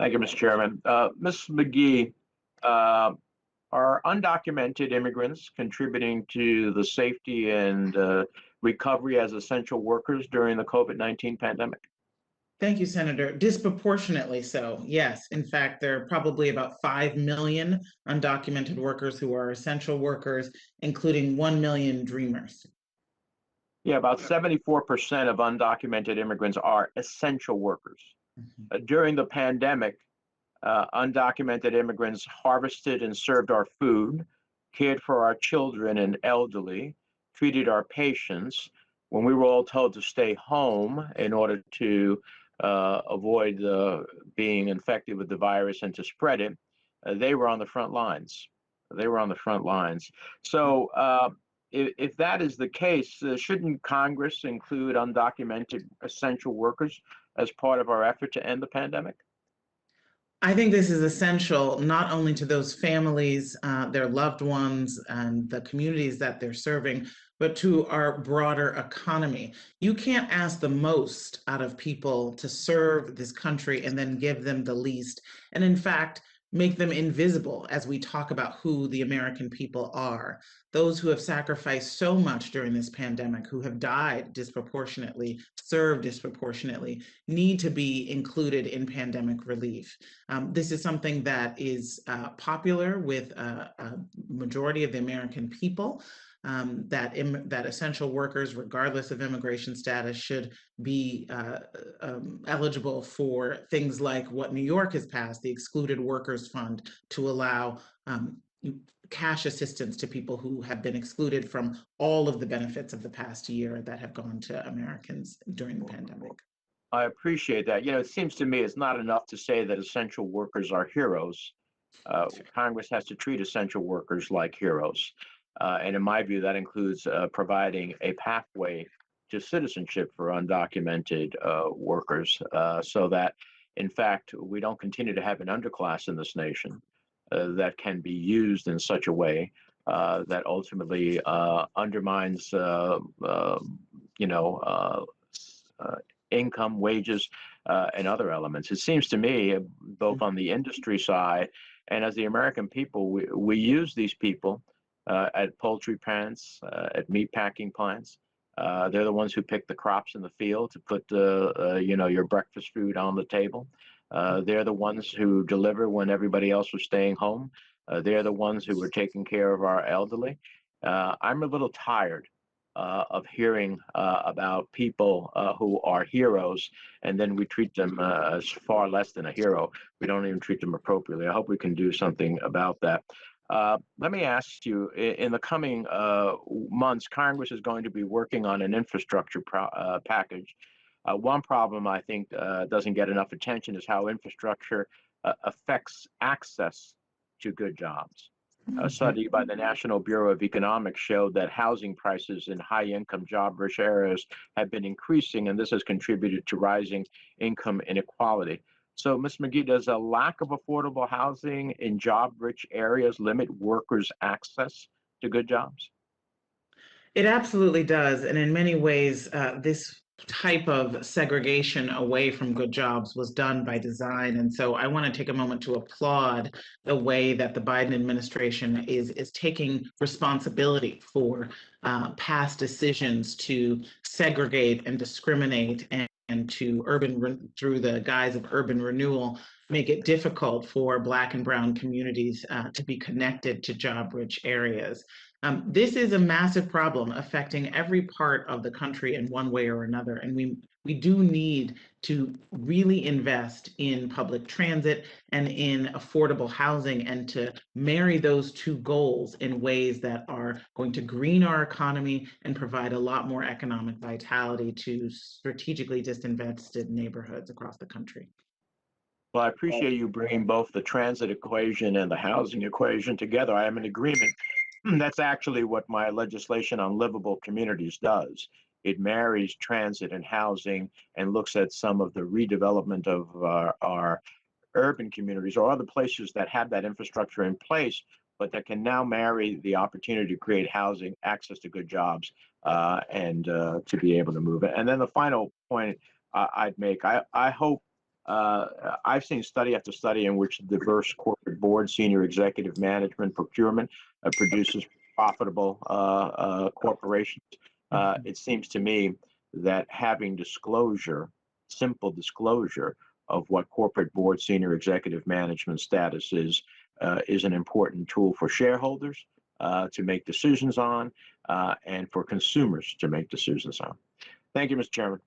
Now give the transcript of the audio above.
Thank you, Mr. Chairman. Ms. McGee, uh, are undocumented immigrants contributing to the safety and recovery as essential workers during the COVID-19 pandemic? Thank you, Senator. Disproportionately so, yes. In fact, there are probably about 5 million undocumented workers who are essential workers, including 1 million dreamers. Yeah, about 74% of undocumented immigrants are essential workers. Mhm. During the pandemic, undocumented immigrants harvested and served our food, cared for our children and elderly, treated our patients. When we were all told to stay home in order to avoid being infected with the virus and to spread it, they were on the front lines. They were on the front lines. So, if that is the case, shouldn't Congress include undocumented essential workers as part of our effort to end the pandemic? I think this is essential not only to those families, their loved ones, and the communities that they're serving, but to our broader economy. You can't ask the most out of people to serve this country and then give them the least. And in fact, make them invisible as we talk about who the American people are. Those who have sacrificed so much during this pandemic, who have died disproportionately, served disproportionately, need to be included in pandemic relief. This is something that is popular with a majority of the American people. That essential workers, regardless of immigration status, should be eligible for things like what New York has passed, the Excluded Workers Fund, to allow cash assistance to people who have been excluded from all of the benefits of the past year that have gone to Americans during the pandemic. I appreciate that. It seems to me it's not enough to say that essential workers are heroes. Congress has to treat essential workers like heroes. And in my view, that includes providing a pathway to citizenship for undocumented workers so that, in fact, we don't continue to have an underclass in this nation that can be used in such a way that ultimately undermines, you know, income, wages, and other elements. It seems to me, both on the industry side and as the American people, we use these people at poultry plants, at meat packing plants. They're the ones who pick the crops in the field to put your breakfast food on the table. They're the ones who deliver when everybody else was staying home. They're the ones who were taking care of our elderly. I'm a little tired of hearing about people who are heroes, and then we treat them as far less than a hero. We don't even treat them appropriately. I hope we can do something about that. Let me ask you, in the coming months, Congress is going to be working on an infrastructure package. One problem I think doesn't get enough attention is how infrastructure affects access to good jobs. A study by the National Bureau of Economics showed that housing prices in high income, job rich areas have been increasing, and this has contributed to rising income inequality. So, Ms. McGee, does a lack of affordable housing in job rich areas limit workers' access to good jobs? It absolutely does. And in many ways, this type of segregation away from good jobs was done by design. And so I want to take a moment to applaud the way that the Biden administration is taking responsibility for past decisions to segregate and discriminate and to through the guise of urban renewal, make it difficult for Black and Brown communities to be connected to job rich areas. This is a massive problem affecting every part of the country in one way or another. And we do need to really invest in public transit and in affordable housing and to marry those two goals in ways that are going to green our economy and provide a lot more economic vitality to strategically disinvested neighborhoods across the country. Well, I appreciate you bringing both the transit equation and the housing equation together. I am in agreement. That's actually what my legislation on livable communities does. It marries transit and housing and looks at some of the redevelopment of our urban communities or other places that have that infrastructure in place, but that can now marry the opportunity to create housing, access to good jobs, and to be able to move it. And then the final point I'd make, I hope I've seen study after study in which diverse corporate board, senior executive management, procurement produces profitable corporations. Mhm. It seems to me that having disclosure, simple disclosure of what corporate board, senior executive management status is an important tool for shareholders to make decisions on and for consumers to make decisions on. Thank you, Mr. Chairman.